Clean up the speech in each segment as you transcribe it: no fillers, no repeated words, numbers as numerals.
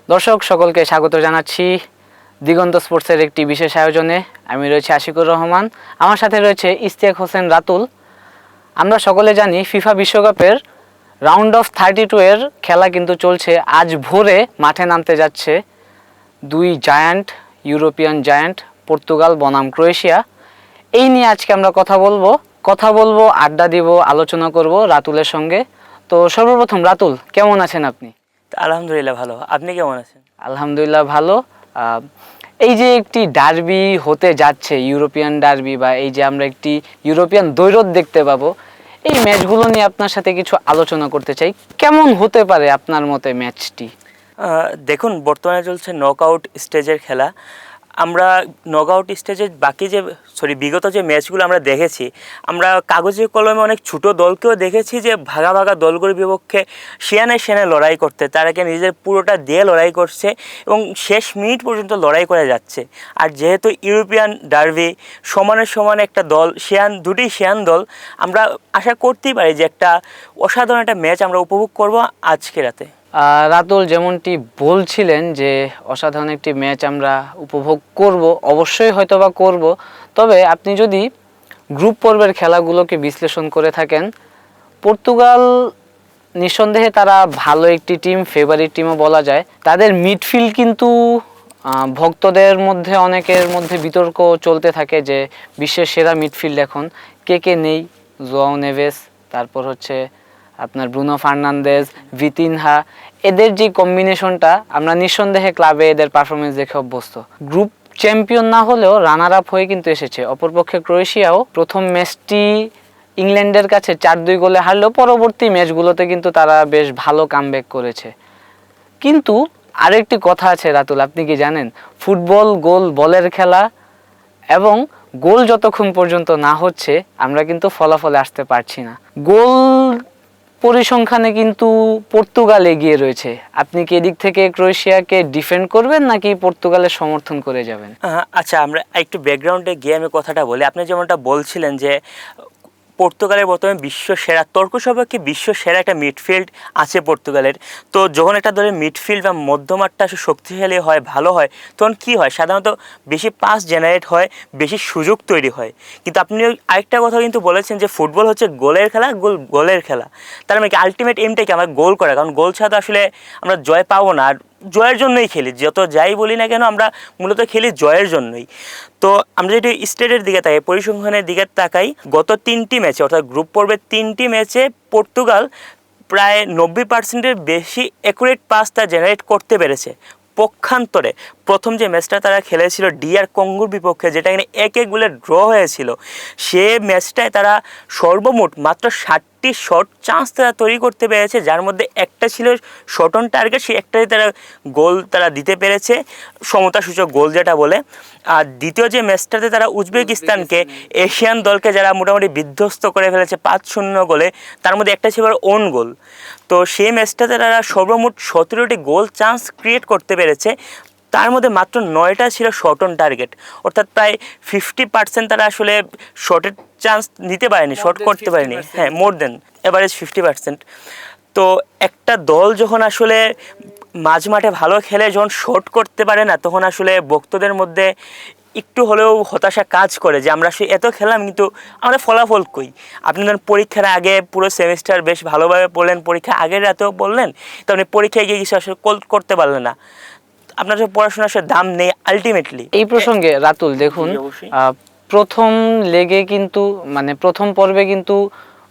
দর্শক সকলকে স্বাগত জানাচ্ছি দিগন্ত স্পোর্টসের একটি বিশেষ আয়োজনে। আমি রয়েছে আশিকুর রহমান, আমার সাথে রয়েছে ইশতিয়াক হোসেন রাতুল। আমরা সকলে জানি ফিফা বিশ্বকাপের রাউন্ড অফ 32 এর খেলা কিন্তু চলছে। আজ ভোরে মাঠে নামতে যাচ্ছে দুই জায়ান্ট, ইউরোপিয়ান জায়ান্ট, পর্তুগাল বনাম ক্রোয়েশিয়া। এই নিয়ে আজকে আমরা কথা বলবো, আড্ডা দিব, আলোচনা করব রাতুলের সঙ্গে। তো সর্বপ্রথম রাতুল, কেমন আছেন আপনি? আলহামদুলিল্লাহ ভালো। আপনি কেমন আছেন? আলহামদুলিল্লাহ ভালো। এই যে একটি ডার্বি হতে যাচ্ছে, ইউরোপিয়ান ডার্বি, বা এই যে আমরা একটি ইউরোপিয়ান দ্বৈরথ দেখতে পাবো, এই ম্যাচগুলো নিয়ে আপনার সাথে কিছু আলোচনা করতে চাই। কেমন হতে পারে আপনার মতে ম্যাচটি? দেখুন, বর্তমানে চলছে নকআউট স্টেজের খেলা। আমরা নকআউট স্টেজের বিগত যে ম্যাচগুলো আমরা দেখেছি, আমরা কাগজে কলমে অনেক ছোটো দলকেও দেখেছি যে ভাগা ভাগা দলগুলির বিপক্ষে সেনে লড়াই করতে, তারাকে নিজের পুরোটা দিয়ে লড়াই করছে এবং শেষ মিনিট পর্যন্ত লড়াই করে যাচ্ছে। আর যেহেতু ইউরোপিয়ান ডার্বি, সমানে একটা দল, দুটি সেয়ান দল, আমরা আশা করতেই পারি যে একটা অসাধারণ একটা ম্যাচ আমরা উপভোগ করব আজকে রাতে। রাতুল যেমনটি বলছিলেন যে অসাধারণ একটি ম্যাচ আমরা উপভোগ করব, অবশ্যই হয়তোবা করব। তবে আপনি যদি গ্রুপ পর্বের খেলাগুলোকে বিশ্লেষণ করে থাকেন, পর্তুগাল নিঃসন্দেহে তারা ভালো একটি টিম, ফেভারিট টিমও বলা যায়। তাদের মিডফিল্ড কিন্তু ভক্তদের মধ্যে অনেকের মধ্যে বিতর্ক চলতে থাকে যে বিশ্বের সেরা মিডফিল্ড এখন কে নেই। জোয়াও নেভেস, তারপর হচ্ছে আপনার ব্রুনো ফার্নান্দেজ, ভিতিনহা, এদের যে কম্বিনেশনটা, আমরা নিঃসন্দেহে ক্লাবে এদের পারফরমেন্স দেখে অভ্যস্ত। গ্রুপ চ্যাম্পিয়ন না হলেও রানার আপ হয়ে কিন্তু এসেছে। অপরপক্ষে ক্রোয়েশিয়াও প্রথম ম্যাচটি ইংল্যান্ডের কাছে 4-2 গোলে হারলেও পরবর্তী ম্যাচগুলোতে কিন্তু তারা বেশ ভালো কামব্যাক করেছে। কিন্তু আরেকটি কথা আছে রাতুল, আপনি কি জানেন? ফুটবল গোল বলের খেলা, এবং গোল যতক্ষণ পর্যন্ত না হচ্ছে আমরা কিন্তু ফলাফলে আসতে পারছি না। গোল পরিসংখ্যানে কিন্তু পর্তুগাল এগিয়ে রয়েছে। আপনি কি এদিক থেকে ক্রোয়েশিয়াকে ডিফেন্ড করবেন নাকি পর্তুগালের সমর্থন করে যাবেন? আচ্ছা, আমরা একটু ব্যাকগ্রাউন্ডে গিয়ে আমি কথাটা বলি। আপনি যেমনটা বলছিলেন যে পর্তুগালের বর্তমানে বিশ্ব সেরা, তর্ক সাপেক্ষে বিশ্ব সেরা একটা মিডফিল্ড আছে পর্তুগালের। তো যখন একটা দলের মিডফিল্ড বা মধ্যমাঠটা শক্তিশালী হয়, ভালো হয়, তখন কি হয়? সাধারণত বেশি পাস জেনারেট হয়, বেশি সুযোগ তৈরি হয়। কিন্তু আপনি আরেকটা কথা কিন্তু বলেছেন যে ফুটবল হচ্ছে গোলের খেলা, গোলের খেলা। তার মানে কি আলটিমেট এমটাই কি আমার গোল করা? কারণ গোল ছাড়া আসলে আমরা জয় পাবো না। আর জয়ের জন্যই খেলি, যত যাই বলি না কেন আমরা মূলত খেলি জয়ের জন্যই। তো আমরা যদি স্টেটের দিকে তাকাই, পরিসংখ্যানের দিকে তাকাই, গত 3টি ম্যাচে, অর্থাৎ গ্রুপ পর্বের 3টি ম্যাচে পর্তুগাল প্রায় 90%-এর বেশি অ্যাকুরেট পাস তা জেনারেট করতে পেরেছে। পক্ষান্তরে প্রথম যে ম্যাচটা তারা খেলেছিল ডিআর কঙ্গোর বিপক্ষে, যেটা এখানে 1-1 গোলে ড্র হয়েছিল, সে ম্যাচটায় তারা সর্বমোট মাত্র 60টি শট চান্স তারা তৈরি করতে পেরেছে, যার মধ্যে একটা ছিল শট অন টার্গেট, সেই একটাই তারা গোল তারা দিতে পেরেছে, সমতাসূচক গোল যেটা বলে। আর দ্বিতীয় যে ম্যাচটাতে তারা উজবেকিস্তানকে, এশিয়ান দলকে যারা মোটামুটি বিধ্বস্ত করে ফেলেছে 5-0 গোলে, তার মধ্যে একটা ছিল ওন গোল। তো সেই ম্যাচটাতে তারা সর্বমোট 17টি গোল চান্স ক্রিয়েট করতে পেরেছে, তার মধ্যে মাত্র 9টা ছিল শট অন টার্গেট। অর্থাৎ প্রায় 50% তারা আসলে শটের চান্স নিতে পারেনি, শট করতে পারেনি। হ্যাঁ, মোর দেন এভারেজ 50%। তো একটা দল যখন আসলে মাঝ মাঠে ভালো খেলে, যখন শট করতে পারে না, তখন আসলে ভক্তদের মধ্যে একটু হলেও হতাশা কাজ করে যে আমরা এত খেলাম কিন্তু আমরা ফলাফল কই। আপনি ধরেন পরীক্ষার আগে পুরো সেমিস্টার বেশ ভালোভাবে পড়লেন, পরীক্ষা আগের রাতেও পড়লেন, তো আপনি পরীক্ষায় গিয়ে কিছু আসলে করতে পারলেন না, আপনার পড়াশোনার সাথে দাম নেই আলটিমেটলি। এই প্রসঙ্গে রাতুল দেখুন, প্রথম লেগে কিন্তু প্রথম পর্বে কিন্তু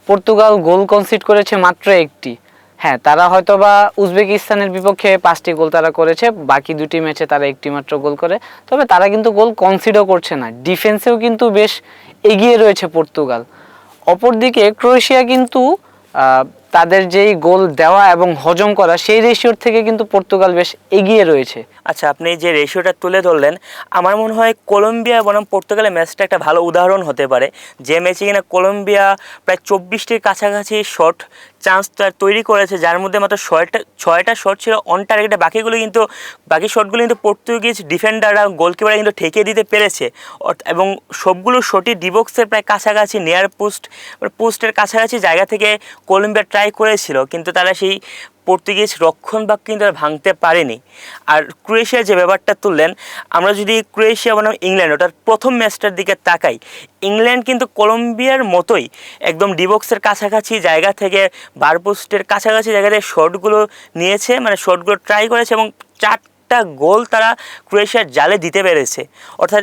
পর্তুগাল গোল কনসিড করেছে মাত্র একটি। হ্যাঁ, তারা হয়তোবা উজবেকিস্তানের বিপক্ষে 5টি গোল তারা করেছে, বাকি 2টি ম্যাচে তারা একটি মাত্র গোল করে। তবে তারা কিন্তু গোল কনসিডও করছে না, ডিফেন্সেও কিন্তু বেশ এগিয়ে রয়েছে পর্তুগাল। অপরদিকে ক্রোয়েশিয়া কিন্তু তাদের যেই গোল দেওয়া এবং হজম করা, সেই রেশিওর থেকে কিন্তু পর্তুগাল বেশ এগিয়ে রয়েছে। আচ্ছা, আপনি যে রেশিওটা তুলে ধরলেন, আমার মনে হয় কলম্বিয়া বনাম পর্তুগালের ম্যাচটা একটা ভালো উদাহরণ হতে পারে, যে ম্যাচে কিনা কলম্বিয়া প্রায় 24টির কাছাকাছি শট চান্স তৈরি করেছে, যার মধ্যে মাত্র 6টা শট ছিল অন টার্গেটে। বাকি শটগুলো কিন্তু পর্তুগিজ ডিফেন্ডাররা, গোলকিপাররা কিন্তু ঠেকে দিতে পেরেছে, এবং সবগুলো শটই ডিবক্সের প্রায় কাছাকাছি, নিয়ার পোস্টের কাছাকাছি জায়গা থেকে কলম্বিয়া ট্রাই করেছিল, কিন্তু তারা সেই পর্তুগিজ রক্ষণভাগ কিন্তু আর ভাঙতে পারেনি। আর ক্রোয়েশিয়া যে ব্যাপারটা তুললেন, আমরা যদি ক্রোয়েশিয়া বনাম ইংল্যান্ড ওটার প্রথম ম্যাচটার দিকে তাকাই, ইংল্যান্ড কিন্তু কলম্বিয়ার মতোই একদম ডিবক্সের কাছাকাছি জায়গা থেকে বারপোস্টের কাছাকাছি জায়গা থেকে শটগুলো নিয়েছে, মানে শটগুলো ট্রাই করেছে এবং 4টা গোল তারা ক্রোয়েশিয়ার জালে দিতে পেরেছে। অর্থাৎ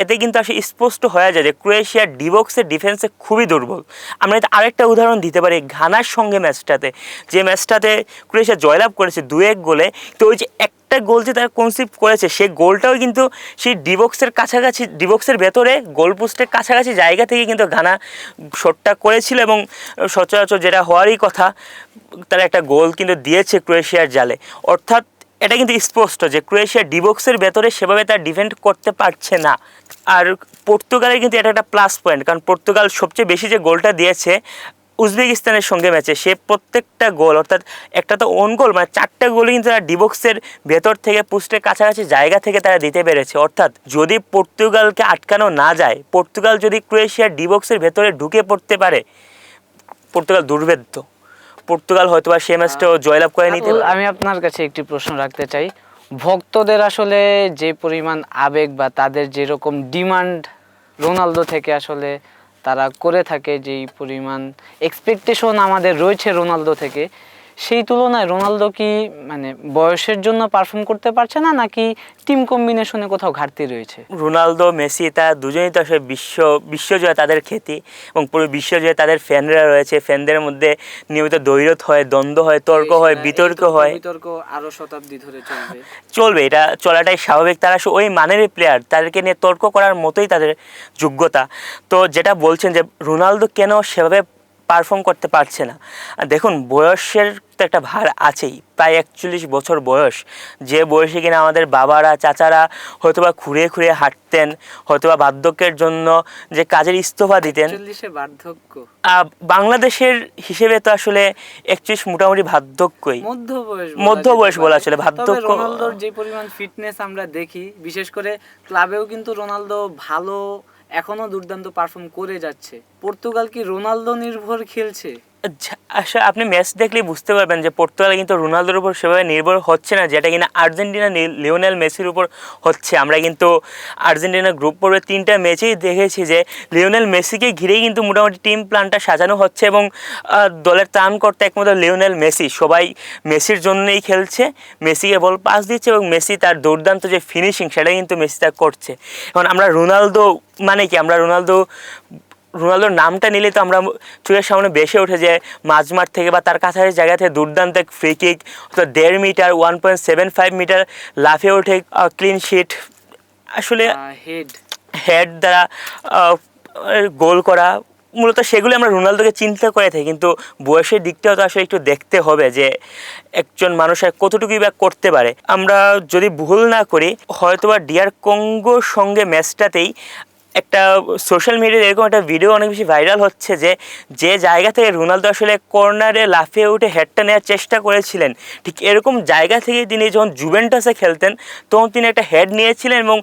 এতে কিন্তু আসলে স্পষ্ট হয়ে যায় যে ক্রোয়েশিয়ার ডিবক্সের ডিফেন্সে খুবই দুর্বল। আমরা এতে আরেকটা উদাহরণ দিতে পারি ঘানার সঙ্গে ম্যাচটাতে, যে ম্যাচটাতে ক্রোয়েশিয়া জয়লাভ করেছে 2-1 গোলে। তো ওই যে একটা গোল যে তারা কনসিভ করেছে, সেই গোলটাও কিন্তু সেই ডিবক্সের কাছাকাছি, ডিবক্সের ভেতরে গোলপোস্টের কাছাকাছি জায়গা থেকে কিন্তু ঘানা শটটা করেছিল এবং সচরাচর যেটা হওয়ারই কথা, তারা একটা গোল কিন্তু দিয়েছে ক্রোয়েশিয়ার জালে। অর্থাৎ এটা কিন্তু স্পষ্ট যে ক্রোয়েশিয়া ডিবক্সের ভেতরে সেভাবে তার ডিফেন্ড করতে পারছে না। আর পর্তুগালের কিন্তু এটা একটা প্লাস পয়েন্ট, কারণ পর্তুগাল সবচেয়ে বেশি যে গোলটা দিয়েছে উজবেকিস্তানের সঙ্গে ম্যাচে, সে প্রত্যেকটা গোল, অর্থাৎ একটা তো ওন গোল, মানে 4টা গোলই কিন্তু তারা ডিবক্সের ভেতর থেকে পোস্টের কাছাকাছি জায়গা থেকে তারা দিতে পেরেছে। অর্থাৎ যদি পর্তুগালকে আটকানো না যায়, পর্তুগাল যদি ক্রোয়েশিয়ার ডিবক্সের ভেতরে ঢুকে পড়তে পারে, পর্তুগাল দুর্ভেদ্য। পর্তুগাল হয়তো বা সে ম্যাচটাও জয়লাভ করে নিতে পারে। আমি আপনার কাছে একটি প্রশ্ন রাখতে চাই, ভক্তদের আসলে যে পরিমাণ আবেগ বা তাদের যেরকম ডিমান্ড রোনালদো থেকে আসলে তারা করে থাকে, যেই পরিমাণ এক্সপেকটেশন আমাদের রয়েছে রোনালদো থেকে, সেই তুলনায় রোনালদো কি মানে বয়সের জন্য পারফর্ম করতে পারছে না, নাকি টিম কম্বিনেশনে কোথাও ঘাটতি রয়েছে? রোনালদো, মেসি তারা দুজনেই তো আসলে বিশ্বজয় তাদের খ্যাতি, এবং পুরো বিশ্বজয়ে তাদের ফ্যানরা রয়েছে। ফ্যানদের মধ্যে নিয়মিত দ্বৈরথ হয়, দ্বন্দ্ব হয়, তর্ক হয়, বিতর্ক হয়। বিতর্ক আরো শতাব্দী ধরে চলবে, এটা চলাটাই স্বাভাবিক। তারা ওই মানেরই প্লেয়ার, তাদেরকে নিয়ে তর্ক করার মতোই তাদের যোগ্যতা। তো যেটা বলছেন যে রোনালদো কেন সেভাবে পারফর্ম করতে পারছে না, দেখুন বয়সের তো একটা ভার আছেই। প্রায় 41 বছর বয়স, যে বয়সে কিনা আমাদের বাবারা চাচারা হয়তোবা খুঁড়িয়ে খুঁড়িয়ে হাঁটতেন, হয়তোবা বার্ধক্যের জন্য যে কাজের ইস্তফা দিতেন। বার্ধক্য বাংলাদেশের হিসেবে তো আসলে 41 মোটামুটি বার্ধক্যই, মধ্য বয়স বলা চলে। বার্ধক্য, রোনালদোর যে পরিমাণ ফিটনেস আমরা দেখি, বিশেষ করে ক্লাবেও কিন্তু রোনালদো ভালো, এখনো দুর্দান্ত পারফর্ম করে যাচ্ছে। পর্তুগাল কি রোনালদো নির্ভর খেলছে? আসলে আপনি ম্যাচ দেখলেই বুঝতে পারবেন যে পর্তুগাল কিন্তু রোনালদোর উপর সেভাবে নির্ভর হচ্ছে না, যেটা কিনা আর্জেন্টিনা লিওনেল মেসির উপর হচ্ছে। আমরা কিন্তু আর্জেন্টিনা গ্রুপ পর্বে 3টা ম্যাচেই দেখেছি যে লিওনেল মেসিকে ঘিরেই কিন্তু মোটামুটি টিম প্ল্যানটা সাজানো হচ্ছে, এবং দলের ত্রাণকর্তা একমাত্র লিওনেল মেসি। সবাই মেসির জন্যই খেলছে, মেসিকে বল পাস দিচ্ছে, এবং মেসি তার দুর্দান্ত যে ফিনিশিং সেটা কিন্তু মেসি তা করছে। এখন আমরা রোনালদো মানে কি, আমরা রোনালদোর নামটা নিলে তো আমরা চোখের সামনে বেশি ওঠে যে মাঝমাঠ থেকে বা তার কাছাকাছি জায়গা থেকে দুর্দান্ত এক ফ্রি কিক, অর্থাৎ 1.5 মিটার 1.75 মিটার লাফে ওঠে ক্লিন শিট, আসলে হেড দ্বারা গোল করা, মূলত সেগুলো আমরা রোনালদোকে চিন্তা করে থাকি। কিন্তু বয়সের দিকটাও তো আসলে একটু দেখতে হবে যে একজন মানুষের কতটুকুই বা করতে পারে। আমরা যদি ভুল না করি, হয়তোবা ডিআর কঙ্গোর সঙ্গে ম্যাচটাতেই একটা সোশ্যাল মিডিয়ায় এরকম একটা ভিডিও অনেক বেশি ভাইরাল হচ্ছে যে জায়গা থেকে রোনালদো আসলে কর্নারে লাফিয়ে উঠে হেডটা নেওয়ার চেষ্টা করেছিলেন, ঠিক এরকম জায়গা থেকে তিনি যখন জুভেন্টাসে খেলতেন তখন তিনি একটা হেড নিয়েছিলেন, এবং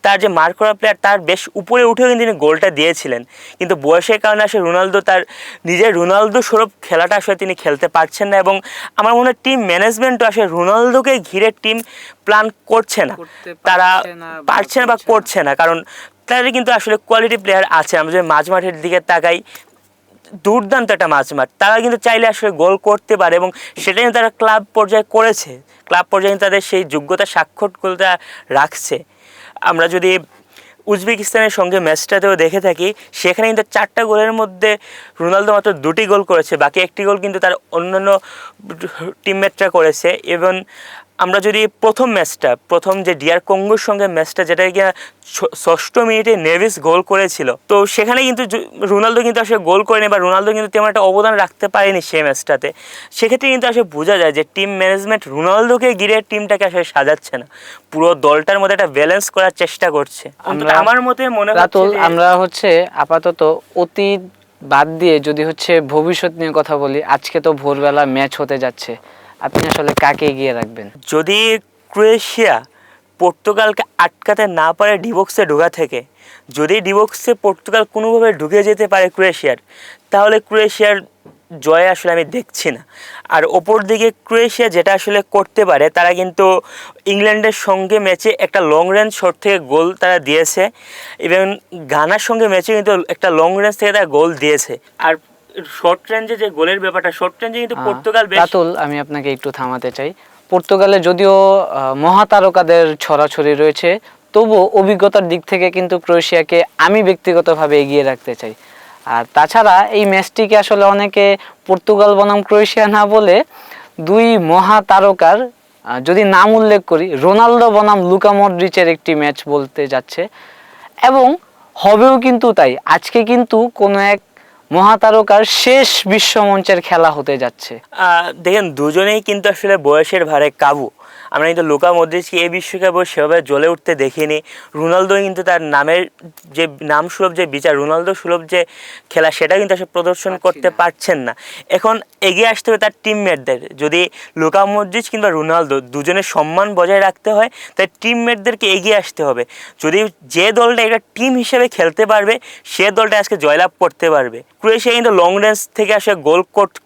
তার যে মার্ক করা প্লেয়ার তার বেশ উপরে উঠেও কিন্তু তিনি গোলটা দিয়েছিলেন। কিন্তু বয়সের কারণে আসলে রোনালদো তার নিজের রোনালদো স্বরূপ খেলাটা আসলে তিনি খেলতে পারছেন না, এবং আমার মনে হয় টিম ম্যানেজমেন্টও আসলে রোনালদোকে ঘিরে টিম প্ল্যান করছে না, তারা পারছে না বা করছে না, কারণ তাদের কিন্তু আসলে কোয়ালিটি প্লেয়ার আছে। আমরা যদি মাঝমাঠের দিকে তাকাই, দুর্দান্ত একটা মাঝমাঠ, তারা কিন্তু চাইলে আসলে গোল করতে পারে, এবং সেটাই তারা ক্লাব পর্যায়ে করেছে। ক্লাব পর্যায়ে তাদের সেই যোগ্যতা স্বাক্ষরটা রাখছে। আমরা যদি উজবেকিস্তানের সঙ্গে ম্যাচটাতেও দেখে থাকি, সেখানে কিন্তু 4টা গোলের মধ্যে রোনালদো মাত্র 2টি গোল করেছে, বাকি 1টি গোল কিন্তু তার অন্যান্য টিমমেটরা করেছে। এবং আমরা যদি প্রথম যে ডিআর কঙ্গোর সঙ্গে ম্যাচটা, যেটা গিয়ে 6ষ্ঠ মিনিটে নেভিস গোল করেছিল, তো সেখানে কিন্তু রোনালদো কিন্তু আসলে গোল করেনি, বা রোনালদো কিন্তু তেমন একটা অবদান রাখতে পারেনি সেই ম্যাচটাতে। সেক্ষেত্রে কিন্তু আসলে বোঝা যায় যে টিম ম্যানেজমেন্ট রোনালদোকে ঘিরে টিমটাকে আসলে সাজাচ্ছে না, পুরো দলটার মধ্যে একটা ব্যালেন্স করার চেষ্টা করছে। আমার মতে মনে হয় আমরা আপাতত অতীত বাদ দিয়ে যদি ভবিষ্যৎ নিয়ে কথা বলি, আজকে তো ভোরবেলা ম্যাচ হতে যাচ্ছে, আপনি আসলে কাকে এগিয়ে রাখবেন? যদি ক্রোয়েশিয়া পর্তুগালকে আটকাতে না পারে ডিবক্সে ঢোকা থেকে, যদি ডিবক্সে পর্তুগাল কোনোভাবে ঢুকে যেতে পারে ক্রোয়েশিয়ার, তাহলে ক্রোয়েশিয়ার জয় আসলে আমি দেখছি না। আর ওপর দিকে ক্রোয়েশিয়া যেটা আসলে করতে পারে, তারা কিন্তু ইংল্যান্ডের সঙ্গে ম্যাচে একটা লং রেঞ্জ শট থেকে গোল তারা দিয়েছে, ইভেন ঘানার সঙ্গে ম্যাচে কিন্তু একটা লং রেঞ্জ থেকে তারা গোল দিয়েছে। আর শর্ট রেঞ্জে যে গোলের ব্যাপারটা, শর্ট রেঞ্জে কিন্তু পর্তুগাল বেশ। রাতুল, আমি আপনাকে একটু থামাতে চাই। পর্তুগালে যদিও মহাতারকাদের ছড়াছড়ি রয়েছে, তবুও অভিজ্ঞতার দিক থেকে কিন্তু ক্রোয়েশিয়াকে আমি ব্যক্তিগতভাবে এগিয়ে রাখতে চাই। আর তাছাড়া এই ম্যাচটিকে আসলে অনেকে পর্তুগাল বনাম ক্রোয়েশিয়া না বলে দুই মহাতারকার যদি নাম উল্লেখ করি, রোনালদো বনাম লুকা মডরিচের একটি ম্যাচ বলতে যাচ্ছে, এবং হবেও কিন্তু তাই। আজকে কিন্তু কোনো এক মহাতারকার শেষ বিশ্বমঞ্চের খেলা হতে যাচ্ছে। দেখেন, দুজনেই কিন্তু আসলে বয়সের ভারে কাবু। আমরা কিন্তু লুকা মডরিচকে এই বিশ্বকাপে সেভাবে জ্বলে উঠতে দেখিনি। রোনালদো কিন্তু তার নামের যে নাম সুলভ যে বিচার, রোনালদো সুলভ যে খেলা, সেটা কিন্তু আসলে প্রদর্শন করতে পারছেন না। এখন এগিয়ে আসতে হবে তার টিমমেটদের। যদি লুকা মডরিচ কিংবা রোনালদো দুজনের সম্মান বজায় রাখতে হয়, তাই টিমমেটদেরকে এগিয়ে আসতে হবে। যদি যে দলটা একটা টিম হিসেবে খেলতে পারবে, সে দলটা আজকে জয়লাভ করতে পারবে। ক্রোয়েশিয়া কিন্তু লং রেঞ্জ থেকে আসলে গোল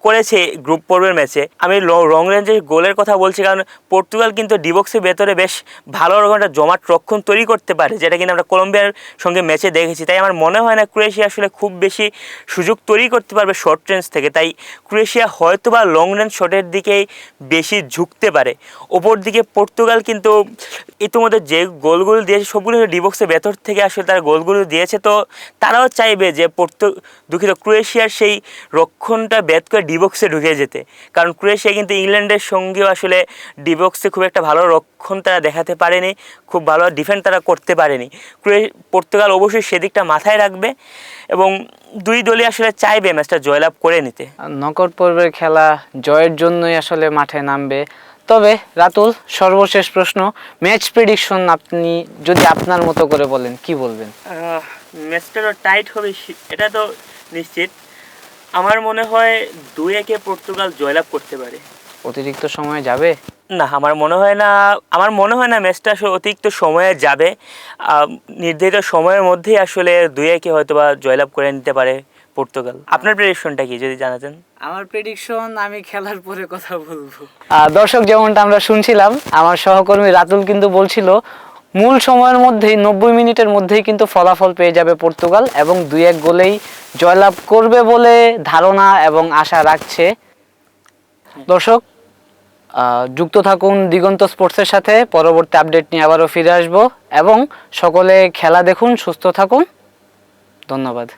করেছে গ্রুপ পর্বের ম্যাচে। আমি লং রেঞ্জের গোলের কথা বলছি কারণ পর্তুগাল কিন্তু ডিবক্সের ভেতরে বেশ ভালো রকম একটা জমাট রক্ষণ তৈরি করতে পারে, যেটা কিন্তু আমরা কলম্বিয়ার সঙ্গে ম্যাচে দেখেছি। তাই আমার মনে হয় না ক্রোয়েশিয়া আসলে খুব বেশি সুযোগ তৈরি করতে পারবে শর্ট রেঞ্জ থেকে। তাই ক্রোয়েশিয়া হয়তো বা লং রেঞ্জ শটের দিকেই বেশি ঝুঁকতে পারে। ওপর দিকে পর্তুগাল কিন্তু ইতিমধ্যে যে গোলগুলো দিয়েছে সবগুলো ডিবক্সের ভেতর থেকে আসলে তারা গোলগুলো দিয়েছে। তো তারাও চাইবে যে ক্রোয়েশিয়ার সেই রক্ষণটা ব্যাট করে ডিবক্সে ঢুকে যেতে, কারণ ক্রোয়েশিয়া কিন্তু ইংল্যান্ডের সঙ্গেও আসলে ডিবক্সে খুব একটা ভালো রক্ষণ তারা দেখাতে পারেনি, খুব ভালো ডিফেন্ড তারা করতে পারেনি। পর্তুগাল অবশ্যই সেদিকটা মাথায় রাখবে এবং দুই দলই আসলে চাইবে ম্যাচটা জয়লাভ করে নিতে। নকআউট পর্বের খেলা জয়ের জন্যই আসলে মাঠে নামবে। তবে রাতুল, সর্বশেষ প্রশ্ন, ম্যাচ প্রেডিকশন আপনি যদি আপনার মতো করে বলেন, কি বলবেন? ম্যাচটা তো টাইট হবে, এটা তো নিশ্চিত। আমার মনে হয় 2-1 পর্তুগাল জয়লাভ করতে পারে। অতিরিক্ত সময় যাবে না, আমার মনে হয় না ম্যাচটা আসলে অতিরিক্ত সময়ে যাবে। নির্ধারিত সময়ের মধ্যেই আসলে 2-1 হয়তো বা জয়লাভ করে নিতে পারে পর্তুগাল। আপনার প্রেডিকশনটা কি যদি জানাতেন? আমার প্রেডিকশন আমি খেলার পরে কথা বলবো। দর্শক, যেমনটা আমরা শুনছিলাম, আমার সহকর্মী রাতুল কিন্তু বলছিল মূল সময়ের মধ্যেই 90 মিনিটের মধ্যেই কিন্তু ফলাফল পেয়ে যাবে পর্তুগাল এবং 2-1 গোলেই জয়লাভ করবে বলে ধারণা এবং আশা রাখছে। দর্শক, যুক্ত থাকুন দিগন্ত স্পোর্টসের সাথে। পরবর্তী আপডেট নিয়ে আবারও ফিরে আসবো এবং সকলে খেলা দেখুন, সুস্থ থাকুন। ধন্যবাদ।